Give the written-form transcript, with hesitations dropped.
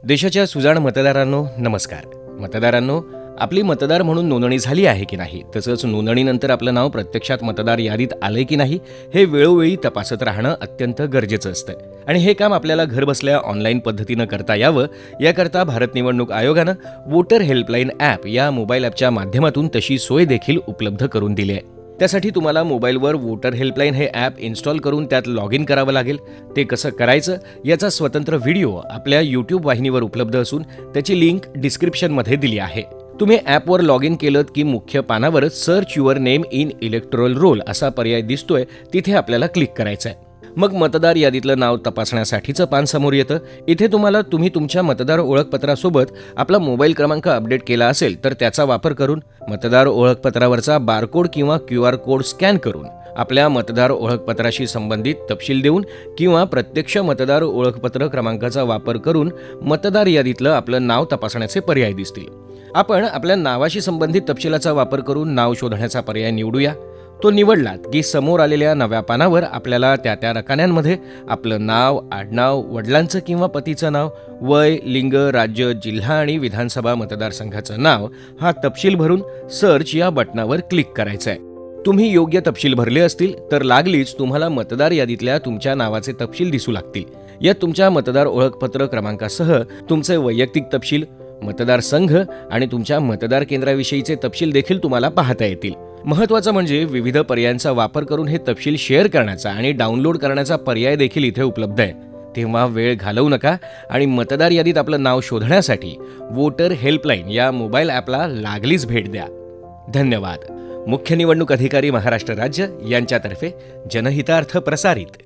देशाच्या सुजाण मतदारांनो नमस्कार. मतदारांनो, आपली मतदार म्हणून नोंदणी झाली आहे की नाही, तसंच नोंदणीनंतर आपलं नाव प्रत्यक्षात मतदार यादीत आलंय की नाही, हे वेळोवेळी तपासत राहणं अत्यंत गरजेचं असतं. आणि हे काम आपल्याला घरबसल्या ऑनलाईन पद्धतीनं करता यावं, याकरता भारत निवडणूक आयोगानं वोटर हेल्पलाईन ॲप या मोबाईल ॲपच्या माध्यमातून तशी सोय देखील उपलब्ध करून दिली आहे. त्यासाठी तुम्हाला मोबाईलवर वोटर हेल्पलाईन हे ॲप इन्स्टॉल करून त्यात लॉग इन करावं लागेल. ते कसं करायचं याचा स्वतंत्र व्हिडिओ आपल्या यूट्यूब वाहिनीवर उपलब्ध असून त्याची लिंक डिस्क्रिप्शनमध्ये दिली आहे. तुम्ही ॲपवर लॉग इन केलं की मुख्य पानावर search your name in electoral roll असा पर्याय दिसतोय, तिथे आपल्याला क्लिक करायचं आहे. मग मतदार यादीतलं नाव तपासण्यासाठीचं पान समोर येतं. इथे तुम्ही तुमच्या मतदार ओळखपत्रासोबत आपला मोबाईल क्रमांक अपडेट केला असेल तर त्याचा वापर करून मतदार ओळखपत्रावरचा बारकोड किंवा QR कोड स्कॅन करून आपल्या मतदार ओळखपत्राशी संबंधित तपशील देऊन किंवा प्रत्यक्ष मतदार ओळखपत्र क्रमांकाचा वापर करून मतदार यादीतलं आपलं नाव तपासण्याचे पर्याय दिसतील. आपण आपल्या नावाशी संबंधित तपशिलाचा वापर करून नाव शोधण्याचा पर्याय निवडूया. तो निवडलात की समोर आलेल्या नव्या पानावर आपल्याला त्या रकान्यांमध्ये आपलं नाव, आडनाव, वडिलांचं किंवा पतीचं नाव, वय, लिंग, राज्य, जिल्हा आणि विधानसभा मतदारसंघाचं नाव हा तपशील भरून सर्च या बटनावर क्लिक करायचं आहे. तुम्ही योग्य तपशील भरले असतील तर लागलीच तुम्हाला मतदार यादीतल्या तुमच्या नावाचे तपशील दिसू लागतील. यात तुमच्या मतदार ओळखपत्र क्रमांकासह तुमचे वैयक्तिक तपशील, मतदारसंघ आणि तुमच्या मतदार केंद्राविषयीचे तपशील देखील तुम्हाला पाहता येतील. महत्त्वाचं म्हणजे विविध पर्यायांचा वापर करून हे तपशील शेअर करण्याचा आणि डाउनलोड करण्याचा पर्याय देखील इथे उपलब्ध आहे. तेव्हा वेळ घालवू नका आणि मतदार यादीत आपलं नाव शोधण्यासाठी वोटर हेल्पलाईन या मोबाईल ॲपला लागलीच भेट द्या. धन्यवाद. मुख्य निवडणूक अधिकारी महाराष्ट्र राज्य यांच्यातर्फे जनहितार्थ प्रसारित.